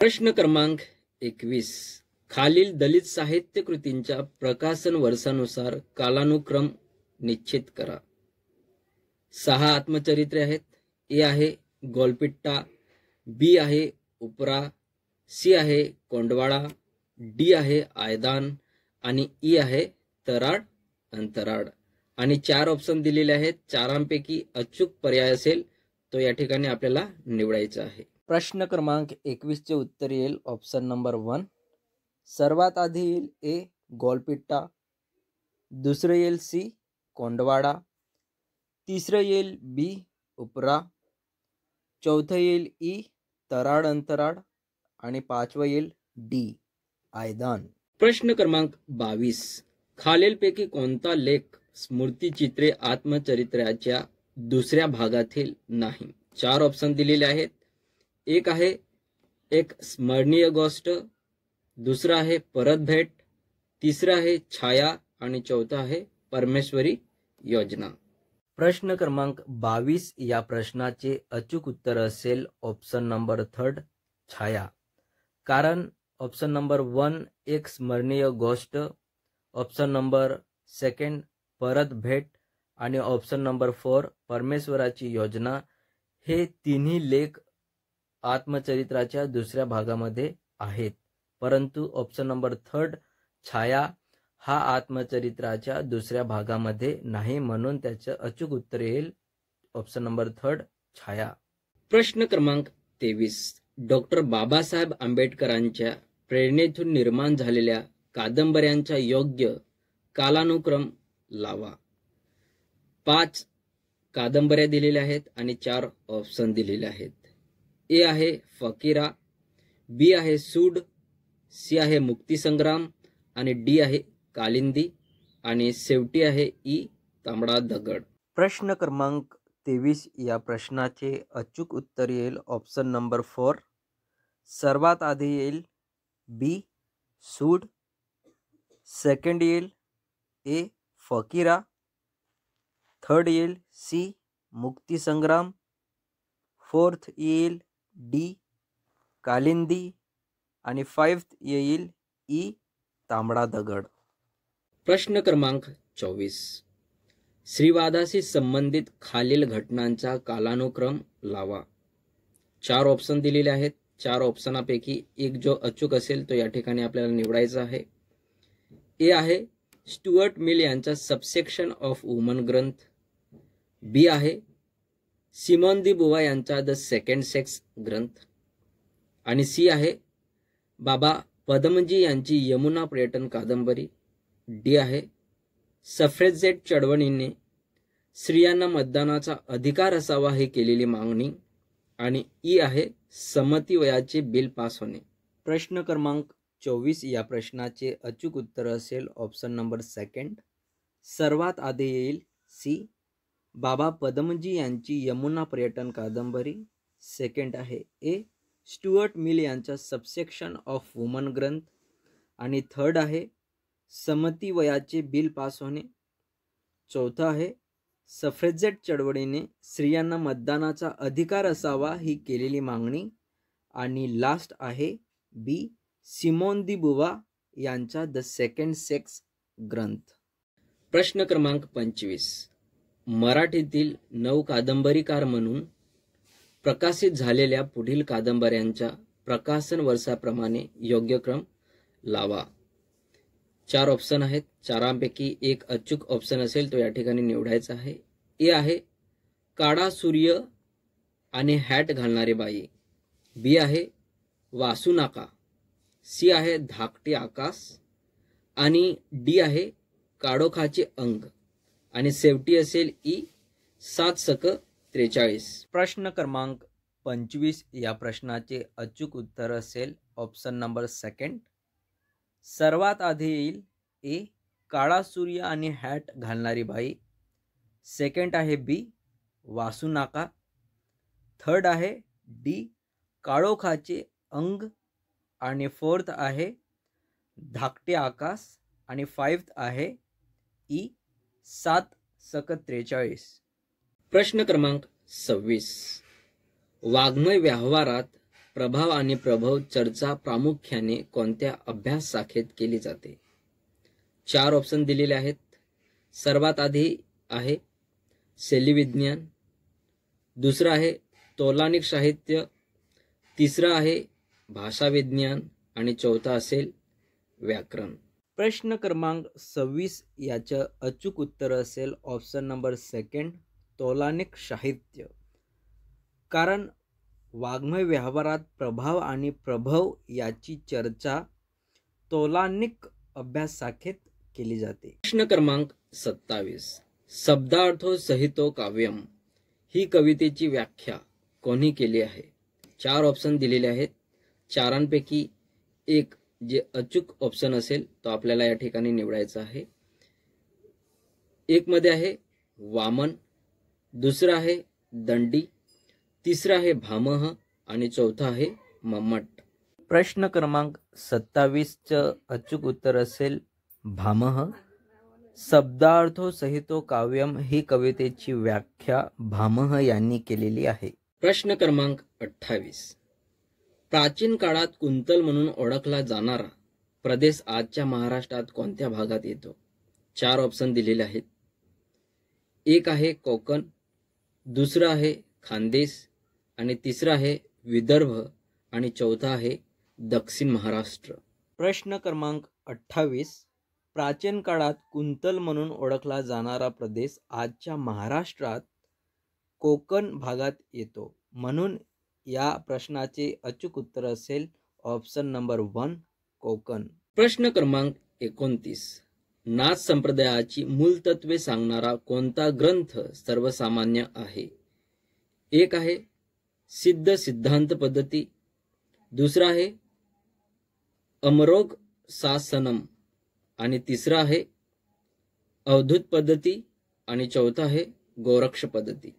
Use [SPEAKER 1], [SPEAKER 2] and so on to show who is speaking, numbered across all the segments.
[SPEAKER 1] प्रश्न क्रमांक 21. खालील दलित साहित्य कृतींच्या प्रकाशन वर्षानुसार कालानुक्रम निश्चित करा. 6 आत्मचरित्रे आहेत. ए आहे गोलपिट्टा, बी आहे उपरा, सी आहे कोंडवाडा, डी आहे आयदान आणि ई आहे तराड अंतराड. आणि 4 ऑप्शन दिलेले आहेत. चारांपैकी अचूक पर्याय असेल तो या ठिकाणी आपल्याला निवडायचा आहे. प्रश्न क्रमांक 21 चे उत्तर येईल ऑप्शन नंबर 1. सर्वात आधी येईल ए गोलपिट्टा, दुसरं येईल सी कोंडवाडा, तिसरं येईल बी उपरा, चौथं येईल ई तराड अंतराड आणि 5वं येईल डी आयदान. प्रश्न क्रमांक 22. खालीलपैकी कोणता लेख स्मृतिचित्रे आत्मचरित्राच्या दुसऱ्या भागातील नाही? 4 ऑप्शन दिलेले आहेत. एक आहे एक स्मरणीय गोष्ट, दुसरा आहे परत भेट, तिसरा आहे छाया आणि चौथा आहे परमेश्वरी योजना. प्रश्न क्रमांक 22 या प्रश्नाचे अचूक उत्तर असेल ऑप्शन नंबर 3 छाया. कारण ऑप्शन नंबर 1 एक स्मरणीय गोष्ट, ऑप्शन नंबर 2 परत भेट आणि ऑप्शन नंबर 4 परमेश्वराची योजना हे तिन्ही लेख आत्मचरित्राच्या दुसऱ्या भागामध्ये आहेत. परंतु ऑप्शन नंबर 3 छाया हा आत्मचरित्राच्या दुसऱ्या भागामध्ये नाही, म्हणून त्याचं अचूक उत्तर येईल ऑप्शन नंबर 3 छाया. प्रश्न क्रमांक 23. डॉक्टर बाबासाहेब आंबेडकरांच्या प्रेरणेतून निर्माण झालेल्या कादंबऱ्यांचा योग्य कालानुक्रम लावा. 5 कादंबऱ्या दिलेल्या आहेत आणि 4 ऑप्शन दिलेले आहेत. ए आहे फकीरा, बी आहे सूड, सी आहे मुक्तीसंग्राम आणि डी आहे कालिंदी आणि शेवटी आहे ई तांबडा दगड. प्रश्न क्रमांक 23 या प्रश्नाचे अचूक उत्तर येईल ऑप्शन नंबर 4. सर्वात आधी येईल बी सूड, सेकंड येईल ए फकीरा, थर्ड येईल सी मुक्तीसंग्राम, फोर्थ येईल डी कालिंदी आणि 5th येईल ई तांबडा दगड. प्रश्न क्रमांक 24. स्त्रीवादाशी संबंधित खालील घटनांचा कालानुक्रम लावा. 4 ऑप्शन दिलेले आहेत. 4 ऑप्शनापैकी एक जो अचूक असेल तो या ठिकाणी आपल्याला निवडायचा आहे. ए आहे स्टुअर्ट मिल यांचा सबसेक्शन ऑफ वुमन ग्रंथ, बी आहे सिमोन दी बुवा यांचा द सेकंड सेक्स ग्रंथ आणि सी आहे बाबा पदमजी यांची यमुना पर्यटन कादंबरी, डी आहे सफ्रेजेट चळवळीने स्त्रियांना मतदानाचा अधिकार असावा ही केलेली मागणी आणि ई आहे समती वयाचे बिल पास होणे. प्रश्न क्रमांक 24 या प्रश्नाचे अचूक उत्तर असेल ऑप्शन नंबर 2. सर्वात आधी येईल सी बाबा पदमजी यांची यमुना पर्यटन कादंबरी, सेकंड आहे ए स्टुअर्ट मिल यांचा सबसेक्शन ऑफ वुमन ग्रंथ आणि थर्ड आहे समती वयाचे बिल पास होणे, चौथा आहे सफ्रेजेट चळवळीने स्त्रियांना मतदानाचा अधिकार असावा ही केलेली मागणी आणि लास्ट आहे बी सिमोन दी बुवा यांचा द सेकंड सेक्स ग्रंथ. प्रश्न क्रमांक 25. मराठीतील 9 कादंबरीकार म्हणून प्रकाशित झालेल्या पुढील कादंबऱ्यांच्या प्रकाशन वर्षाप्रमाणे योग्य क्रम लावा. 4 ऑप्शन आहेत. 4पैकी एक अचूक ऑप्शन असेल तो या ठिकाणी निवडायचा आहे. ए आहे काळा सूर्य आणि हॅट घालणारी बाई, बी आहे वासुनाका, सी आहे धाकटे आकाश आणि डी आहे काडोखाचे अंग आणि शेवटी असेल ई 7-43. प्रश्न क्रमांक 25 या प्रश्नाचे अचूक उत्तर असेल ऑप्शन नंबर 2. सर्वात आधी येईल ए काळा सूर्य आणि हॅट घालणारी बाई, सेकंड आहे बी वासुनाका, थर्ड आहे डी काळोखाचे अंग आणि फोर्थ आहे धाकटे आकाश आणि 5th आहे ई 7-43. प्रश्न क्रमांक 26. वाङ्मय व्यवहारात प्रभाव आणि प्रभव चर्चा प्रामुख्याने कोणत्या अभ्यास शाखेत केली जाते? 4 ऑप्शन दिलेले आहेत. सर्वात आधी आहे शैलीविज्ञान, दुसरा आहे तौलनिक साहित्य, तिसरा आहे भाषाविज्ञान आणि चौथा असेल व्याकरण. प्रश्न क्रमांक 26 याचं अचूक उत्तर असेल ऑप्शन नंबर 2 तौलनिक साहित्य. कारण वाङ्मय व्यवहारात प्रभाव आणि प्रभव याची चर्चा तौलनिक अभ्यास शाखेत केली जाते. प्रश्न क्रमांक 27 शब्दार्थो सहितो काव्यम ही कवितेची व्याख्या कोणी केली आहे? 4 ऑप्शन दिलेले आहेत. चारांपैकी एक जे अचूक ऑप्शन असेल तो आपल्याला या ठिकाणी निवडायचा आहे. एक मध्ये आहे वामन, दुसरा आहे दंडी, तिसरा आहे भामह आणि चौथा आहे मम्मट. प्रश्न क्रमांक 27 चं अचूक उत्तर असेल भामह. शब्दार्थो सहितो काव्यम ही कवितेची व्याख्या भामह यांनी केलेली आहे. प्रश्न क्रमांक 28 प्राचीन काळात कुंतल म्हणून ओळखला जाणारा प्रदेश आजच्या महाराष्ट्रात कोणत्या भागात येतो? 4 ऑप्शन दिलेले आहेत. एक आहे कोकण, दुसरा आहे खानदेश आणि तिसरा आहे विदर्भ आणि चौथा आहे दक्षिण महाराष्ट्र. प्रश्न क्रमांक 28 प्राचीन काळात कुंतल म्हणून ओळखला जाणारा प्रदेश आजच्या महाराष्ट्रात कोकण भागात येतो, म्हणून या प्रश्नाचे अचूक उत्तर असेल ऑप्शन नंबर 1 कोकण. प्रश्न क्रमांक 29 नाथ संप्रदायाची मूल तत्वे सांगणारा कोणता ग्रंथ सर्वसामान्य आहे? एक आहे सिद्ध सिद्धांत पद्धती, दुसरा आहे अमरोग शासनम आणि तिसरा आहे अवधूत पद्धती आणि चौथा आहे गोरक्ष पद्धती.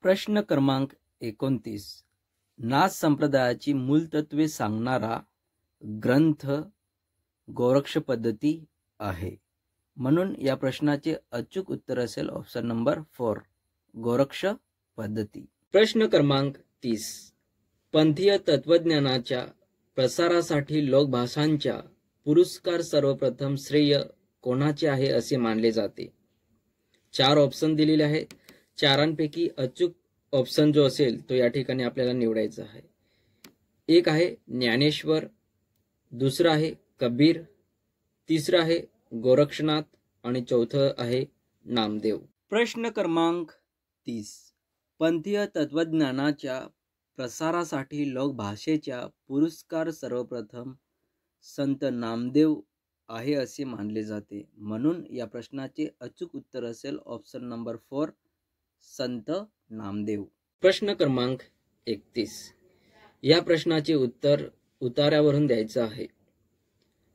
[SPEAKER 1] प्रश्न क्रमांक 29 नाथ संप्रदायाची मूलतत्वे सांगणारा ग्रंथ गोरक्ष पद्धती आहे, म्हणून या प्रश्नाचे अचूक उत्तर असेल ऑप्शन नंबर 4 गोरक्ष पद्धती. प्रश्न क्रमांक 30 पंथीय तत्वज्ञानाच्या प्रसारासाठी लोकभाषांच्या पुरस्कार सर्वप्रथम श्रेय कोणाचे आहे असे मानले जाते? 4 ऑप्शन दिलेले आहेत. चारांपैकी अचूक ऑप्शन जो असेल तो या ठिकाणी आपल्याला निवडायचा आहे. एक आहे ज्ञानेश्वर, दुसरा आहे कबीर, तिसरा आहे गोरक्षनाथ आणि चौथं आहे नामदेव. प्रश्न क्रमांक 30 पंथीय तत्वज्ञानाच्या प्रसारासाठी लोकभाषेच्या पुरस्कार सर्वप्रथम संत नामदेव आहे असे मानले जाते, म्हणून या प्रश्नाचे अचूक उत्तर असेल ऑप्शन नंबर 4 संत नामदेव. प्रश्न क्रमांक 31 या प्रश्नाचे उत्तर उतार्यावरून द्यायचं आहे.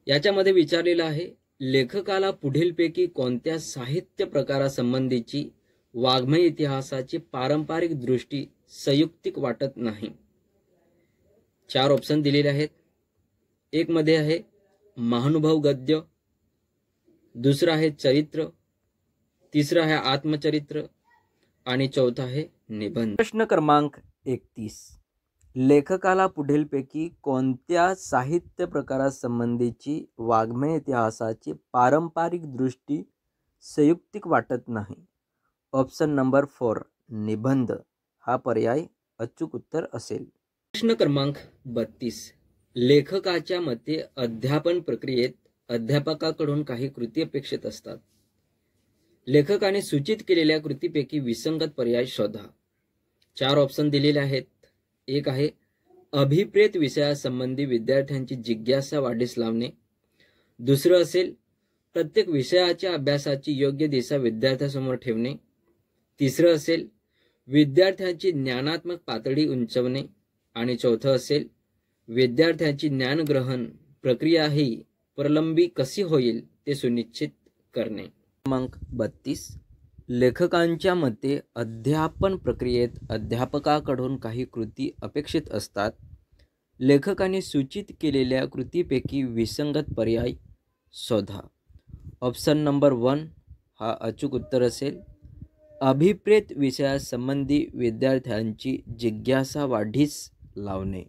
[SPEAKER 1] याच्यामध्ये विचारलेलं आहे लेखकाला पुढीलपैकी कोणत्या साहित्य प्रकारासंबंधीची वाङ्मय इतिहासाची पारंपरिक दृष्टी संयुक्तिक वाटत नाही? 4 ऑप्शन दिलेले आहेत. एक मध्ये आहे महानुभव गद्य, दुसरा आहे चरित्र, तिसरा आहे आत्मचरित्र आणि चौथा आहे निबंध. प्रश्न क्रमांक 31 लेखकाला पुढीलपैकी कोणत्या साहित्य प्रकारासंबंधीची वाङ्मय इतिहासाची पारंपरिक दृष्टी संयुक्तिक वाटत नाही? ऑप्शन नंबर 4 निबंध हा पर्याय अचूक उत्तर असेल. प्रश्न क्रमांक 32 लेखकाच्या मते अध्यापन प्रक्रियेत अध्यापकाकडून काही कृती अपेक्षित असतात. लेखकाने सूचित केलेल्या कृतीपैकी विसंगत पर्याय शोधा. 4 ऑप्शन दिलेले आहेत. एक आहे अभिप्रेत विषयासंबंधी विद्यार्थ्यांची जिज्ञासा वाढीस लावणे, दुसरं असेल प्रत्येक विषयाच्या अभ्यासाची योग्य दिशा विद्यार्थ्यासमोर ठेवणे, तिसरं असेल विद्यार्थ्यांची ज्ञानात्मक पातळी उंचवणे आणि चौथं असेल विद्यार्थ्यांची ज्ञानग्रहण प्रक्रिया ही प्रलंबी कशी होईल ते सुनिश्चित करणे. क्रमांक 32 लेखकांच्या मते अध्यापन प्रक्रियेत अध्यापकाकडून काही कृती अपेक्षित असतात. लेखकाने सूचित केलेल्या कृतीपैकी विसंगत पर्याय शोधा. ऑप्शन नंबर 1 हा अचूक उत्तर असेल. अभिप्रेत विषयासंबंधी विद्यार्थ्यांची जिज्ञासा वाढीस लावणे.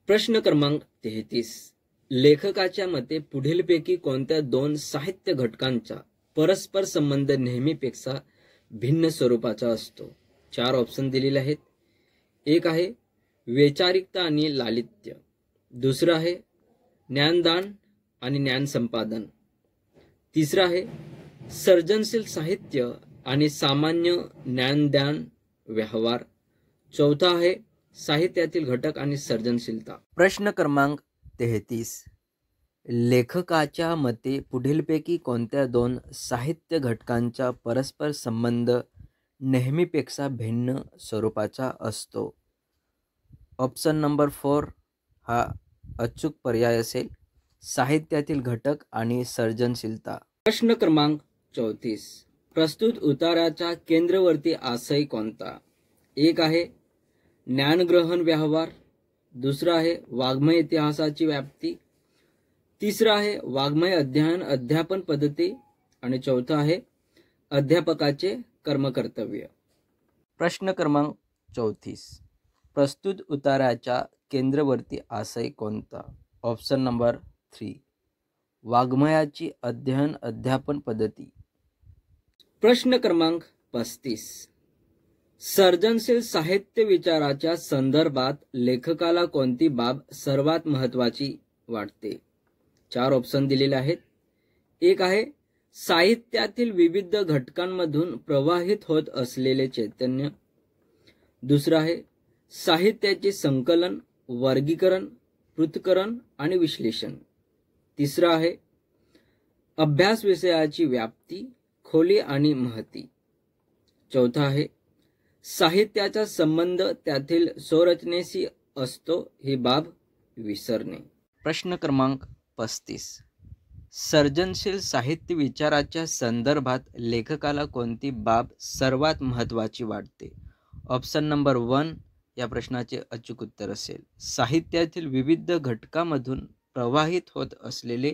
[SPEAKER 1] प्रश्न क्रमांक 33. लेखकाच्या मते पुढीलपैकी कोणत्या दोन साहित्य घटकांचा परस्पर संबंध नेहमीपेक्षा भिन्न स्वरूपाचा असतो? 4 ऑप्शन दिलेले आहेत. एक आहे वैचारिकता आणि लालित्य, दुसरं आहे ज्ञानदान आणि ज्ञान संपादन, तिसरं आहे सर्जनशील साहित्य आणि सामान्य ज्ञानदान व्यवहार, चौथा आहे साहित्यातील घटक आणि सर्जनशीलता. प्रश्न क्रमांक 33. लेखकाच्या मते पुढीलपैकी कोणत्या दोन साहित्य घटकांचा परस्पर संबंध नेहमीपेक्षा भिन्न स्वरूपाचा असतो? ऑप्शन नंबर 4 हा अचूक पर्याय असेल. साहित्यातील घटक आणि सर्जनशीलता. प्रश्न क्रमांक 34. प्रस्तुत उताराचा केंद्रवर्ती आशय कोणता? एक आहे ज्ञानग्रहण व्यवहार, दुसरा आहे वाङ्मय इतिहासाची व्याप्ती, तिसरा आहे वाङ्मय अध्ययन अध्यापन पद्धती आणि चौथा आहे अध्यापकाचे कर्मकर्तव्य. प्रश्न क्रमांक 34. प्रस्तुत उताराच्या केंद्रवर्ती आशय कोणता? ऑप्शन नंबर 3 वाङ्मयाची अध्ययन अध्यापन पद्धती. प्रश्न क्रमांक 35. सर्जनशील साहित्य विचाराच्या संदर्भात लेखकाला कोणती बाब सर्वात महत्त्वाची वाटते? 4 ऑप्शन दिलेले आहेत. एक आहे साहित्यातील विविध घटकांमधून प्रवाहित होत असलेले चैतन्य, दुसरं आहे साहित्याचे संकलन, वर्गीकरण, पृथक्करण आणि विश्लेषण, तिसरं आहे अभ्यास विषयाची व्याप्ती, खोली आणि महती, चौथा आहे साहित्याचा संबंध त्यातील संरचनेशी असतो ही बाब विसरणे. प्रश्न क्रमांक 35. सर्जनशील साहित्य विचाराच्या संदर्भात लेखकाला कोणती बाब सर्वात महत्त्वाची वाटते? ऑप्शन नंबर 1 या प्रश्नाचे अचूक उत्तर असेल साहित्यातील विविध घटकांमधून प्रवाहित होत असलेले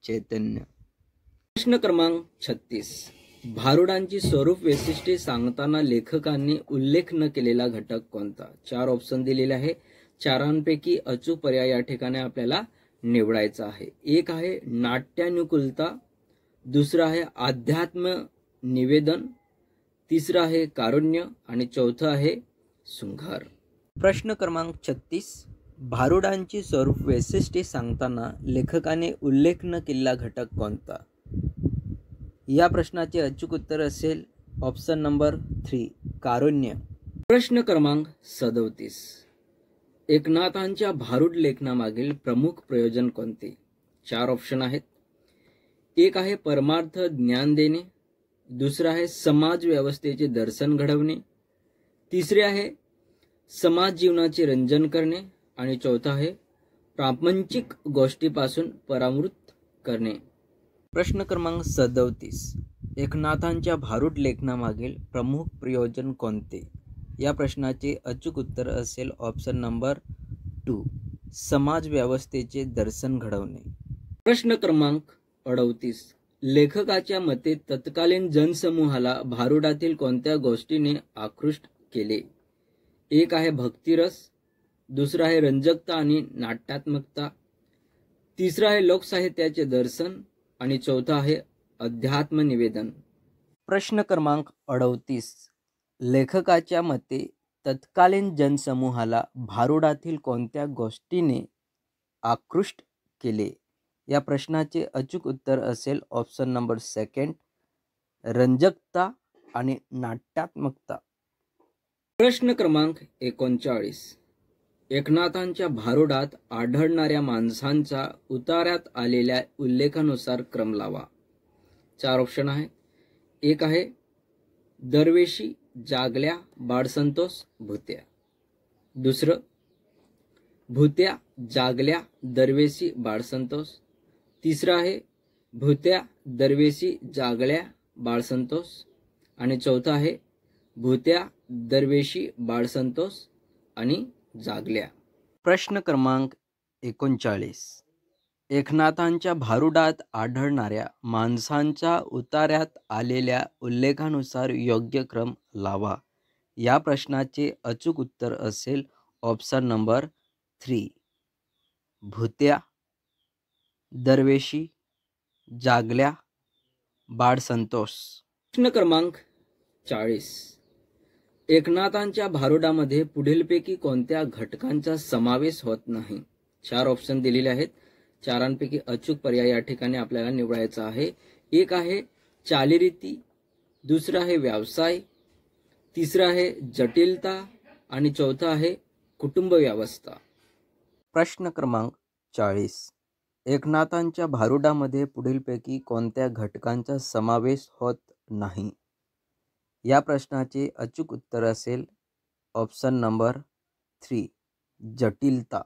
[SPEAKER 1] चैतन्य. प्रश्न क्रमांक 36. भारुडांची स्वरूप वैशिष्ट्ये सांगताना लेखकांनी उल्लेख न केलेला घटक कोणता? 4 ऑप्शन दिलेले आहे. चारांपैकी अचूक पर्याय या ठिकाणी आपल्याला निवडायचा आहे. एक आहे नाट्यानुकूलता, दुसरा आहे अध्यात्म निवेदन, तिसरा आहे कारुण्य आणि चौथं आहे शृंगार. प्रश्न क्रमांक 36. भारुडांची स्वरूप वैशिष्ट्ये सांगताना लेखकाने उल्लेख न केलेला घटक कोणता? या प्रश्नाचे अचूक उत्तर असेल ऑप्शन नंबर 3 कारुण्य. प्रश्न क्रमांक 37. एकनाथांच्या भारुड लेखनामागील प्रमुख प्रयोजन कोणते? 4 ऑप्शन आहेत. एक आहे परमार्थ ज्ञान देणे, दुसरा आहे समाज व्यवस्थेचे दर्शन घडवणे, तिसरे आहे समाज जीवनाचे रंजन करणे आणि चौथा आहे प्रापंचिक गोष्टीपासून परावृत्त करणे. प्रश्न क्रमांक 37. एकनाथांच्या भारुड लेखनामागील प्रमुख प्रयोजन कोणते? या प्रश्नाचे अचूक उत्तर असेल ऑप्शन नंबर 2 समाज व्यवस्थेचे दर्शन घडवणे. प्रश्न क्रमांक 38. लेखकाच्या मते तत्कालीन जनसमूहाला भारुडातील कोणत्या गोष्टीने आकृष्ट केले? एक आहे भक्तिरस, दुसरा आहे रंजकता आणि नाट्यात्मकता, तिसरा आहे लोकसाहित्याचे दर्शन आणि चौथा आहे अध्यात्म निवेदन. प्रश्न क्रमांक 38. लेखकाच्या मते तत्कालीन जनसमूहाला भारुडातील कोणत्या गोष्टीने आकृष्ट केले? या प्रश्नाचे अचूक उत्तर असेल ऑप्शन नंबर 2 रंजकता आणि नाट्यात्मकता. प्रश्न क्रमांक 39. एकनाथांच्या भारुडात आढळणाऱ्या माणसांचा उतार्यात आलेल्या उल्लेखानुसार क्रम लावा. 4 ऑप्शन आहे. एक आहे दरवेशी, जागल्या, बाळसंतोष, भुत्या, दुसरं भुत्या, जागल्या, दरवेशी, बाळसंतोष, तिसरं आहे भुत्या, दरवेशी, जागल्या, बाळसंतोष आणि चौथा आहे भुत्या, दरवेशी, बाळसंतोष आणि जागल्या. प्रश्न क्रमांक 39. एकनाथांच्या भारुडात आढळणाऱ्या माणसांच्या उतार्यात आलेल्या उल्लेखानुसार योग्य क्रम लावा. या प्रश्नाचे अचूक उत्तर असेल ऑप्शन नंबर 3, भुत्या, दरवेशी, जागल्या, बाळसंतोष. प्रश्न क्रमांक 40. एकनाथांच्या भारुडामध्ये पुढीलपैकी कोणत्या घटकांचा समावेश होत नाही? 4 ऑप्शन दिलेले आहेत. 4 अचूक पर्याय या ठिकाणी आपल्याला निवडायचा आहे. एक आहे चालीरीती, दुसरा आहे व्यवसाय, तिसरा आहे जटिलता आणि चौथा आहे कुटुंब व्यवस्था. प्रश्न क्रमांक 40. एकनाथांच्या भारुडामध्ये पुढीलपैकी कोणत्या घटकांचा समावेश होत नाही? या प्रश्नाचे अचूक उत्तर असेल ऑप्शन नंबर 3, जटिलता.